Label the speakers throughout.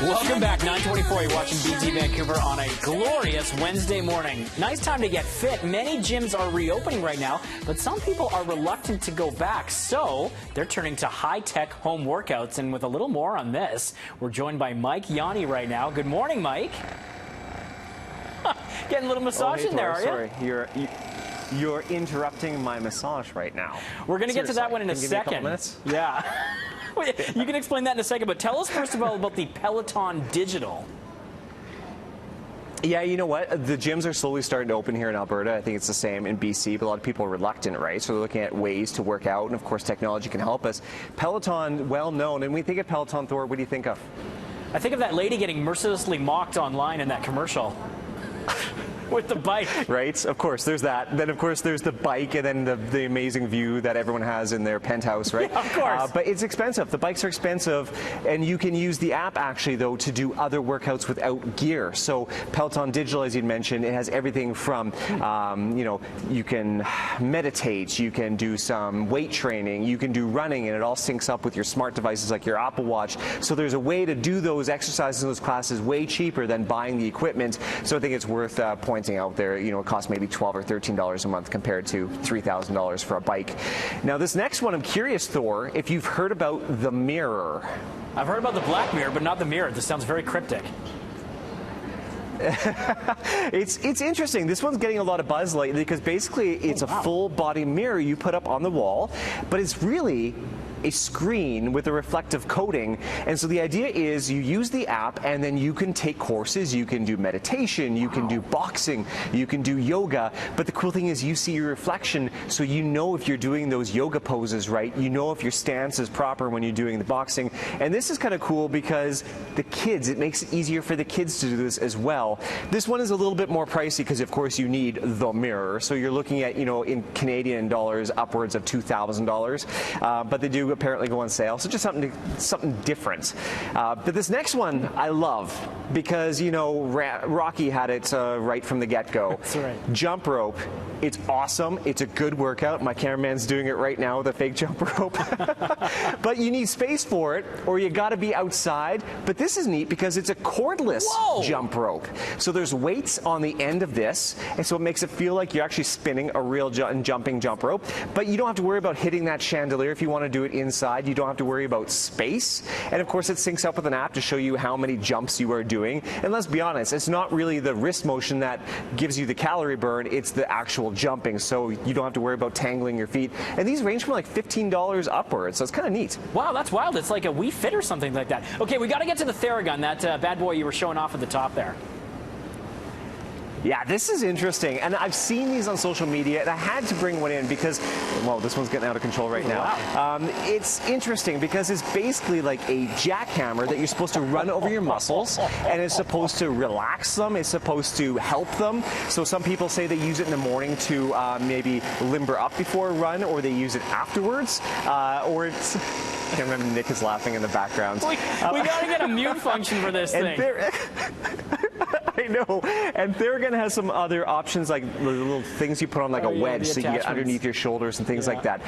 Speaker 1: Welcome back, 9:24. You're watching BT Vancouver on a glorious Wednesday morning. Nice time to get fit. Many gyms are reopening right now, but some people are reluctant to go back, so they're turning to high-tech home workouts. And with a little more on this, we're joined by Mike Yawney right now. Good morning, Mike. Getting a little massage in there, are you?
Speaker 2: Sorry, you're interrupting my massage right now.
Speaker 1: We're going to get to that one in a
Speaker 2: second.
Speaker 1: second.
Speaker 2: Give me a couple minutes?
Speaker 1: Yeah. You can explain that in a second, but tell us first of all about the Peloton Digital.
Speaker 2: Yeah, you know what? The gyms are slowly starting to open here in Alberta. I think it's the same in BC, but a lot of people are reluctant, right? So they're looking at ways to work out, and of course technology can help us. Peloton, well known, and when we think of Peloton, Thor, what do you think of?
Speaker 1: I think of that lady getting mercilessly mocked online in that commercial. With the bike.
Speaker 2: Right, of course, there's that. Then, of course, there's the bike and then the amazing view that everyone has in their penthouse, right?
Speaker 1: Yeah, of course.
Speaker 2: But it's expensive. The bikes are expensive, and you can use the app, actually, though, to do other workouts without gear. So Peloton Digital, as you mentioned, it has everything from, you can meditate, you can do some weight training, you can do running, and it all syncs up with your smart devices like your Apple Watch. So there's a way to do those exercises in those classes way cheaper than buying the equipment. So I think it's worth pointing out there. You know, it costs maybe $12 or $13 a month compared to $3,000 for a bike. Now, this next one, I'm curious, Thor, if you've heard about the mirror.
Speaker 1: I've heard about the black mirror, but not the mirror. This sounds very cryptic.
Speaker 2: It's interesting. This one's getting a lot of buzz lately because basically it's a full body mirror you put up on the wall, but it's really a screen with a reflective coating. And so the idea is you use the app and then you can take courses, you can do meditation, you can do boxing, you can do yoga. But the cool thing is you see your reflection, so you know if you're doing those yoga poses right, you know if your stance is proper when you're doing the boxing. And this is kind of cool because the kids, it makes it easier for the kids to do this as well. This one is a little bit more pricey because of course you need the mirror. So you're looking at, in Canadian dollars, upwards of $2,000. But they do apparently go on sale, so just something different. But this next one I love because Rocky had it right from the get-go.
Speaker 1: That's right.
Speaker 2: Jump rope. It's awesome. It's a good workout. My cameraman's doing it right now with a fake jump rope. But you need space for it, or you got to be outside. But this is neat because it's a cordless jump rope. So there's weights on the end of this, and so it makes it feel like you're actually spinning a real jumping jump rope. But you don't have to worry about hitting that chandelier if you want to do it inside. You don't have to worry about space. And of course, it syncs up with an app to show you how many jumps you are doing. And let's be honest, it's not really the wrist motion that gives you the calorie burn. It's the actual jumping, so you don't have to worry about tangling your feet. And these range from like $15 upwards, so it's kind of neat.
Speaker 1: Wow, that's wild. It's like a Wii Fit or something like that. Okay, we got to get to the THERAGUN, that bad boy you were showing off at the top there.
Speaker 2: Yeah, this is interesting, and I've seen these on social media, and I had to bring one in because, well, this one's getting out of control right now.
Speaker 1: Wow.
Speaker 2: It's interesting because it's basically like a jackhammer that you're supposed to run over your muscles, and it's supposed to relax them, it's supposed to help them. So some people say they use it in the morning to maybe limber up before a run, or they use it afterwards, or it's... I can't remember, Nick is laughing in the background.
Speaker 1: We got to get a mute function for this thing.
Speaker 2: I know. And THERAGUN has some other options, like the little things you put on like a wedge so you can get underneath your shoulders and things like that.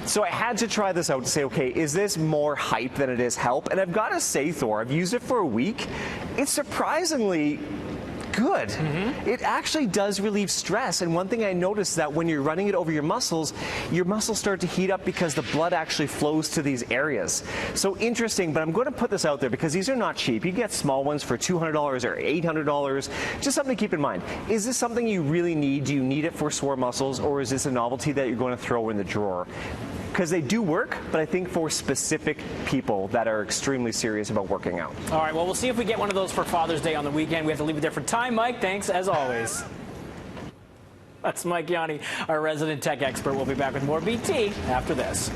Speaker 2: So I had to try this out to say, okay, is this more hype than it is help? And I've got to say, Thor, I've used it for a week. It's surprisingly good. It actually does relieve stress, and one thing I noticed is that when you're running it over your muscles start to heat up because the blood actually flows to these areas. So interesting, but I'm going to put this out there because these are not cheap. You get small ones for $200 or $800. Just something to keep in mind. Is this something you really need? Do you need it for sore muscles, or is this a novelty that you're going to throw in the drawer? Because they do work, but I think for specific people that are extremely serious about working out.
Speaker 1: All right, well, we'll see if we get one of those for Father's Day on the weekend. We have to leave it there for time, Mike. Thanks, as always. That's Mike Yawney, our resident tech expert. We'll be back with more BT after this.